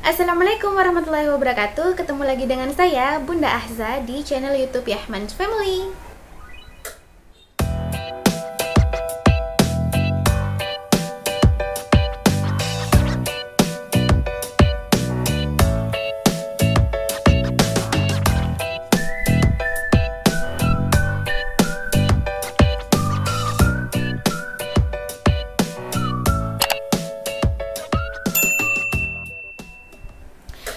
Assalamualaikum warahmatullahi wabarakatuh. Ketemu lagi dengan saya Bunda Ahza di channel YouTube Yahman's Family.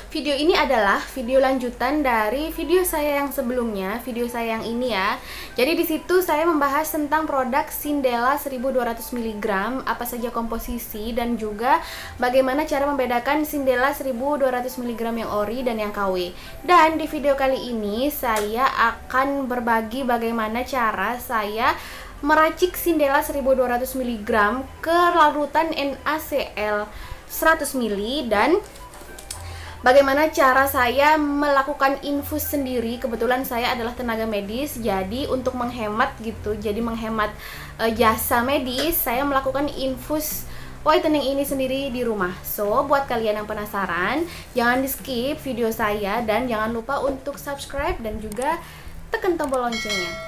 Video ini adalah video lanjutan dari video saya yang sebelumnya, video saya yang ini ya. Jadi di situ saya membahas tentang produk Sindela 1200 mg, apa saja komposisi dan juga bagaimana cara membedakan Sindela 1200 mg yang ori dan yang KW. Dan di video kali ini saya akan berbagi bagaimana cara saya meracik Sindela 1200 mg ke larutan NaCl 100 ml dan bagaimana cara saya melakukan infus sendiri. Kebetulan saya adalah tenaga medis, jadi untuk menghemat gitu, jadi menghemat jasa medis, saya melakukan infus whitening ini sendiri di rumah. So, buat kalian yang penasaran, jangan di skip video saya dan jangan lupa untuk subscribe dan juga tekan tombol loncengnya.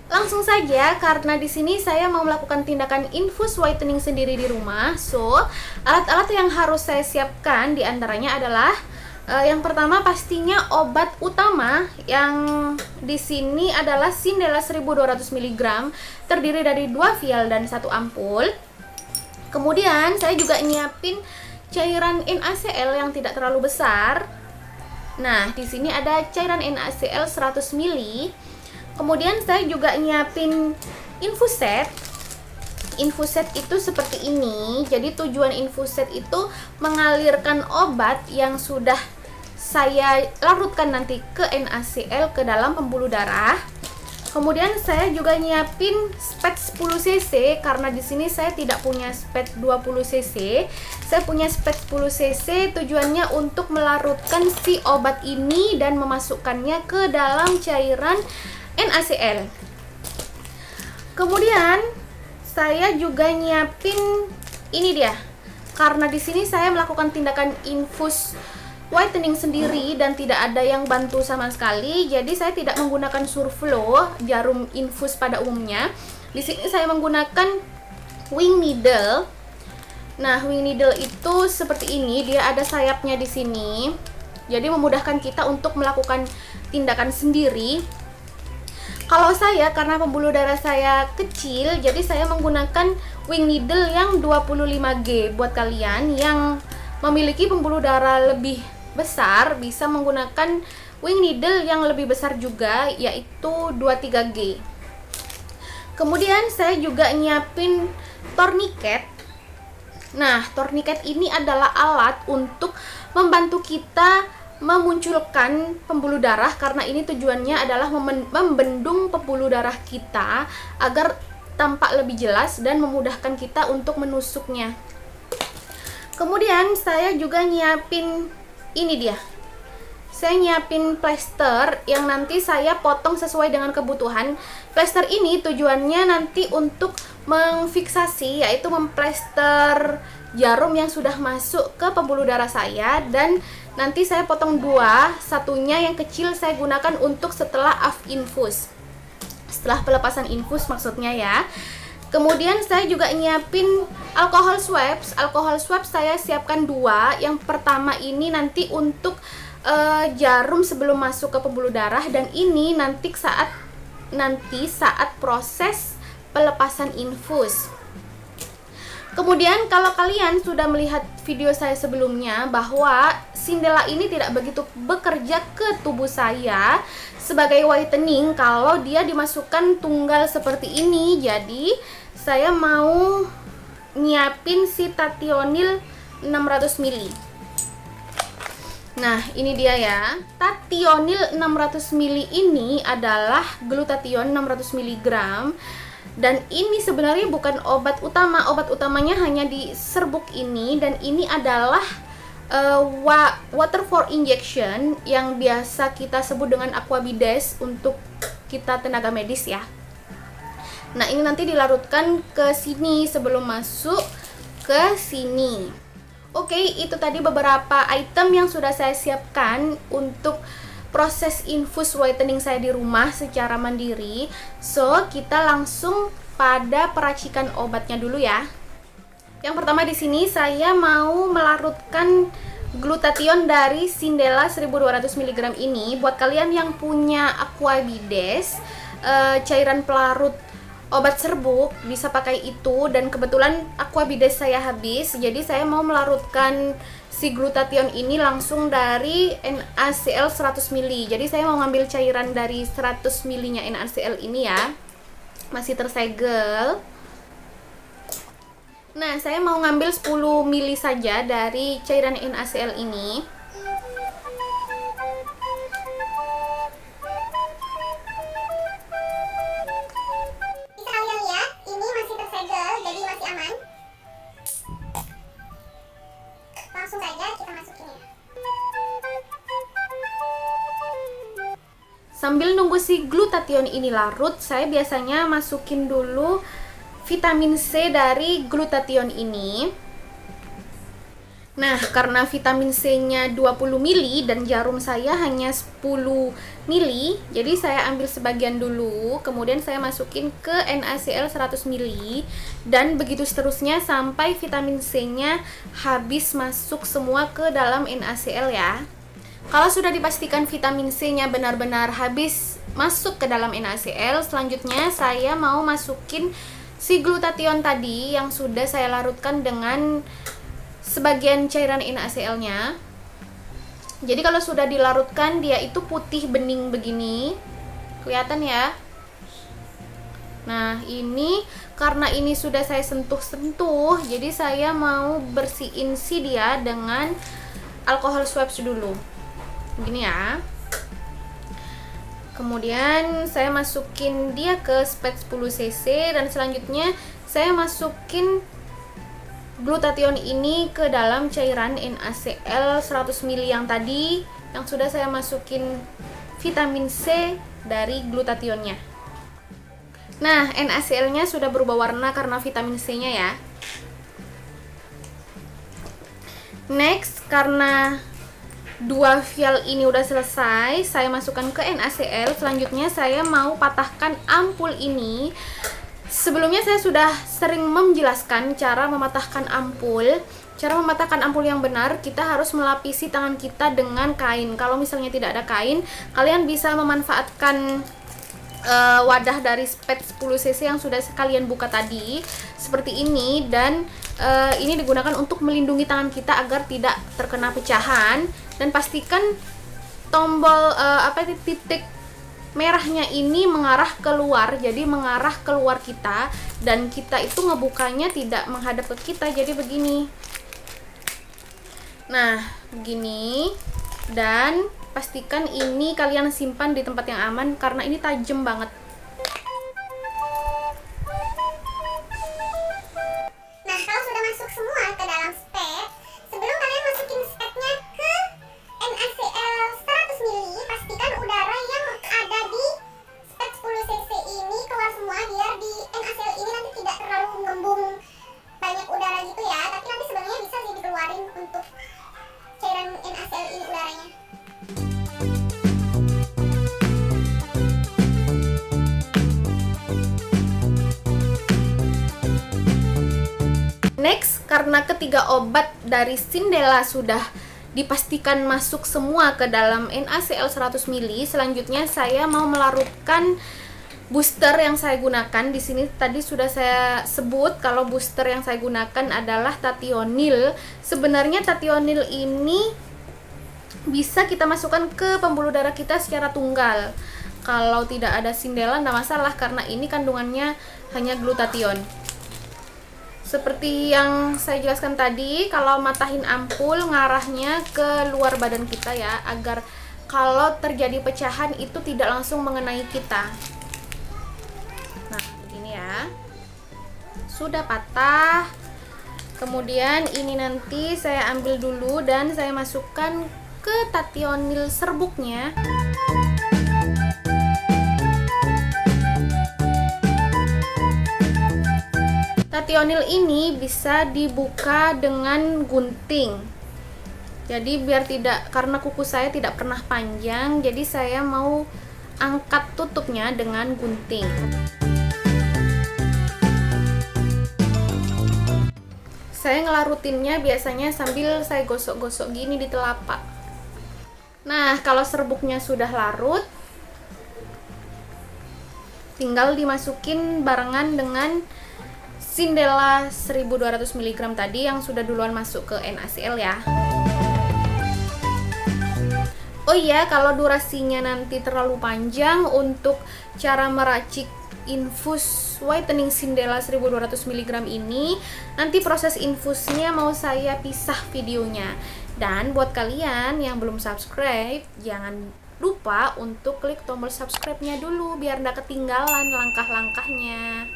Langsung saja, karena di sini saya mau melakukan tindakan infus whitening sendiri di rumah. So, alat-alat yang harus saya siapkan diantaranya adalah yang pertama pastinya obat utama, yang di sini adalah Sindela 1200 mg, terdiri dari 2 vial dan 1 ampul. Kemudian saya juga nyiapin cairan NaCl yang tidak terlalu besar. Nah, di sini ada cairan NaCl 100 ml. Kemudian saya juga nyiapin infuset. Infuset itu seperti ini. Jadi tujuan infuset itu mengalirkan obat yang sudah saya larutkan nanti ke NaCl ke dalam pembuluh darah. Kemudian saya juga nyiapin spet 10 cc karena di sini saya tidak punya spet 20 cc. Saya punya spet 10 cc, tujuannya untuk melarutkan si obat ini dan memasukkannya ke dalam cairan NaCl. Kemudian saya juga nyiapin ini dia. Karena di sini saya melakukan tindakan infus whitening sendiri dan tidak ada yang bantu sama sekali, jadi saya tidak menggunakan surflow, jarum infus pada umumnya. Di sini saya menggunakan wing needle. Nah, wing needle itu seperti ini, dia ada sayapnya di sini. Jadi memudahkan kita untuk melakukan tindakan sendiri. Kalau saya, karena pembuluh darah saya kecil, jadi saya menggunakan wing needle yang 25G. Buat kalian yang memiliki pembuluh darah lebih besar, bisa menggunakan wing needle yang lebih besar juga, yaitu 23G. Kemudian saya juga nyiapin tourniquet. Nah, tourniquet ini adalah alat untuk membantu kita memunculkan pembuluh darah, karena ini tujuannya adalah membendung pembuluh darah kita agar tampak lebih jelas dan memudahkan kita untuk menusuknya. Kemudian saya juga nyiapin ini dia. Saya nyiapin plester yang nanti saya potong sesuai dengan kebutuhan. Plester ini tujuannya nanti untuk memfiksasi, yaitu memplester jarum yang sudah masuk ke pembuluh darah saya, dan nanti saya potong dua, satunya yang kecil saya gunakan untuk setelah infus, setelah pelepasan infus maksudnya ya. Kemudian saya juga nyiapin alcohol swabs. Alcohol swabs saya siapkan dua. Yang pertama ini nanti untuk jarum sebelum masuk ke pembuluh darah, dan ini nanti saat proses pelepasan infus. Kemudian kalau kalian sudah melihat video saya sebelumnya bahwa Sindela ini tidak begitu bekerja ke tubuh saya sebagai whitening kalau dia dimasukkan tunggal seperti ini. Jadi saya mau nyiapin si Tationil 600 ml. Nah, ini dia ya. Tationil 600 ml ini adalah glutathione 600 mg. Dan ini sebenarnya bukan obat utama. Obat utamanya hanya di serbuk ini, dan ini adalah water for injection yang biasa kita sebut dengan aquabides untuk kita tenaga medis ya. Nah, ini nanti dilarutkan ke sini sebelum masuk ke sini. Oke, itu tadi beberapa item yang sudah saya siapkan untuk proses infus whitening saya di rumah secara mandiri. So, kita langsung pada peracikan obatnya dulu ya. Yang pertama di sini saya mau melarutkan glutathione dari Sindela 1200 mg ini. Buat kalian yang punya Aquabides, cairan pelarut obat serbuk, bisa pakai itu. Dan kebetulan Aquabides saya habis, jadi saya mau melarutkan si glutathione ini langsung dari NaCl 100 ml. Jadi saya mau ngambil cairan dari 100 ml nya NaCl ini ya, masih tersegel. Nah, saya mau ngambil 10 ml saja dari cairan NaCl ini. Langsung saja kita masukin ya. Sambil nunggu si glutathione ini larut, saya biasanya masukin dulu vitamin C dari glutathione ini. Nah, karena vitamin C-nya 20 ml dan jarum saya hanya 10 ml, jadi saya ambil sebagian dulu, kemudian saya masukin ke NaCl 100 ml, dan begitu seterusnya sampai vitamin C-nya habis masuk semua ke dalam NaCl ya. Kalau sudah dipastikan vitamin C-nya benar-benar habis masuk ke dalam NaCl, selanjutnya saya mau masukin si glutathione tadi yang sudah saya larutkan dengan sebagian cairan NaCl-nya. Jadi kalau sudah dilarutkan, dia itu putih bening begini, kelihatan ya. Nah, ini karena ini sudah saya sentuh-sentuh, jadi saya mau bersihin si dia dengan alkohol swabs dulu, begini ya. Kemudian saya masukin dia ke spet 10 cc, dan selanjutnya saya masukin glutathione ini ke dalam cairan NaCl 100 ml yang tadi, yang sudah saya masukin vitamin C dari glutathione-nya. Nah, NaCl-nya sudah berubah warna karena vitamin C-nya ya. Next, karena dua vial ini udah selesai, saya masukkan ke NaCl. Selanjutnya saya mau patahkan ampul ini. Sebelumnya saya sudah sering menjelaskan cara mematahkan ampul. Cara mematahkan ampul yang benar, kita harus melapisi tangan kita dengan kain. Kalau misalnya tidak ada kain, kalian bisa memanfaatkan wadah dari spet 10 cc yang sudah kalian buka tadi, seperti ini. Dan ini digunakan untuk melindungi tangan kita agar tidak terkena pecahan. Dan pastikan tombol titik merahnya ini mengarah keluar, jadi mengarah keluar kita, dan kita itu ngebukanya tidak menghadap ke kita, jadi begini. Nah, begini. Dan pastikan ini kalian simpan di tempat yang aman karena ini tajam banget. Nah, kalau sudah masuk semua ke dalam spet, sebelum kalian masukin spetnya ke NaCl 100 ml, pastikan udara yang ada di spet 10 cc ini keluar semua, biar di NaCl ini nanti tidak terlalu mengembung banyak udara gitu ya. Tapi nanti sebenarnya bisa sih dikeluarin untuk cairan NaCl ini udaranya. Next, karena ketiga obat dari Sindela sudah dipastikan masuk semua ke dalam NaCl 100 ml, selanjutnya saya mau melarutkan booster yang saya gunakan. Di sini tadi sudah saya sebut kalau booster yang saya gunakan adalah Tathionil. Sebenarnya Tathionil ini bisa kita masukkan ke pembuluh darah kita secara tunggal. Kalau tidak ada Sindela nggak masalah karena ini kandungannya hanya glutathione. Seperti yang saya jelaskan tadi, kalau matahin ampul ngarahnya ke luar badan kita ya, agar kalau terjadi pecahan itu tidak langsung mengenai kita. Nah, begini ya. Sudah patah. Kemudian ini nanti saya ambil dulu dan saya masukkan ke Tathionil serbuknya. Rationil ini bisa dibuka dengan gunting. Jadi biar tidak, karena kuku saya tidak pernah panjang, jadi saya mau angkat tutupnya dengan gunting. Saya ngelarutinnya biasanya sambil saya gosok-gosok gini di telapak. Nah, kalau serbuknya sudah larut, tinggal dimasukin barengan dengan Sindela 1200 mg tadi yang sudah duluan masuk ke NaCl ya. Oh iya, kalau durasinya nanti terlalu panjang untuk cara meracik infus whitening Sindela 1200 mg ini, nanti proses infusnya mau saya pisah videonya. Dan buat kalian yang belum subscribe, jangan lupa untuk klik tombol subscribe-nya dulu biar nggak ketinggalan langkah-langkahnya.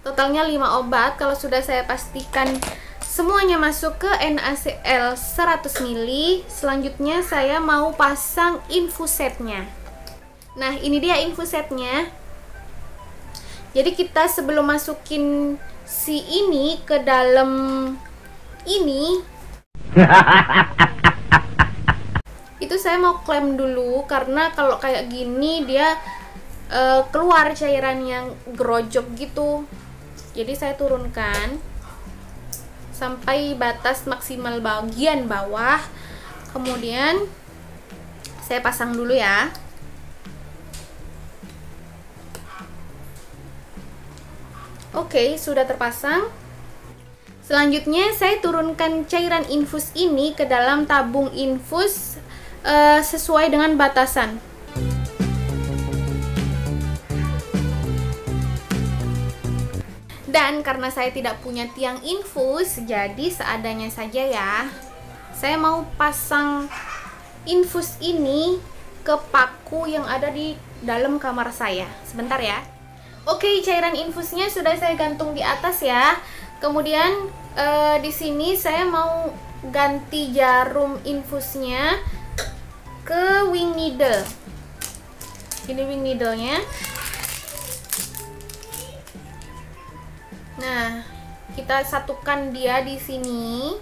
Totalnya 5 obat. Kalau sudah saya pastikan semuanya masuk ke NaCl 100 ml, selanjutnya saya mau pasang infusetnya. Nah, ini dia infusetnya. Jadi kita sebelum masukin si ini ke dalam ini, itu saya mau klaim dulu, karena kalau kayak gini dia keluar cairan yang grojok gitu. Jadi saya turunkan sampai batas maksimal bagian bawah, kemudian saya pasang dulu ya. Oke, sudah terpasang. Selanjutnya saya turunkan cairan infus ini ke dalam tabung infus sesuai dengan batasan. Dan karena saya tidak punya tiang infus, jadi seadanya saja ya. Saya mau pasang infus ini ke paku yang ada di dalam kamar saya. Sebentar ya. Oke, cairan infusnya sudah saya gantung di atas ya. Kemudian di sini saya mau ganti jarum infusnya ke wing needle. Ini wing needle-nya. Nah, kita satukan dia di sini.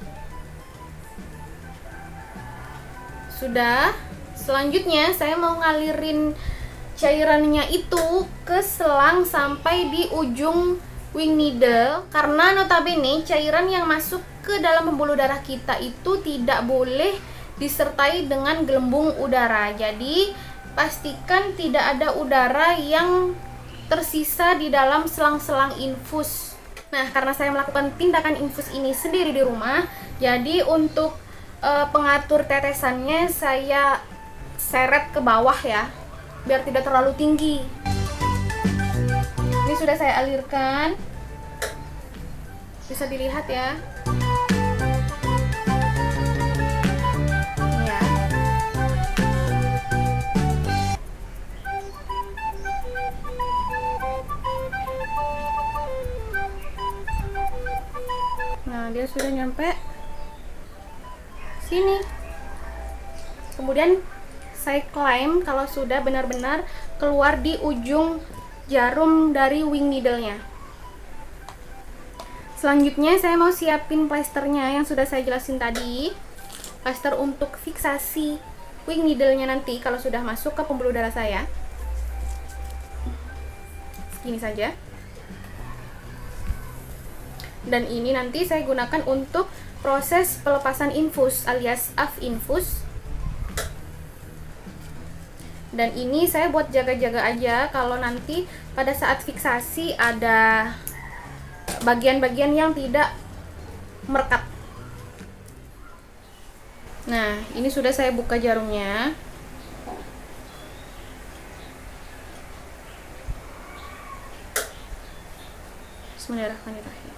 Sudah. Selanjutnya saya mau ngalirin cairannya itu ke selang sampai di ujung wing needle, karena notabene cairan yang masuk ke dalam pembuluh darah kita itu tidak boleh disertai dengan gelembung udara. Jadi pastikan tidak ada udara yang tersisa di dalam selang-selang infus. Nah, karena saya melakukan tindakan infus ini sendiri di rumah, jadi untuk pengatur tetesannya saya seret ke bawah ya, biar tidak terlalu tinggi. Ini sudah saya alirkan, bisa dilihat ya. Ya. Nah, dia sudah nyampe sini. Kemudian saya klaim kalau sudah benar-benar keluar di ujung jarum dari wing needle-nya. Selanjutnya saya mau siapin plasternya yang sudah saya jelasin tadi. Plaster untuk fiksasi wing needle-nya nanti kalau sudah masuk ke pembuluh darah saya. Segini saja. Dan ini nanti saya gunakan untuk proses pelepasan infus alias AF infus. Dan ini saya buat jaga-jaga aja kalau nanti pada saat fiksasi ada bagian-bagian yang tidak merekat. Nah, ini sudah saya buka jarumnya. Bismillahirrahmanirrahim.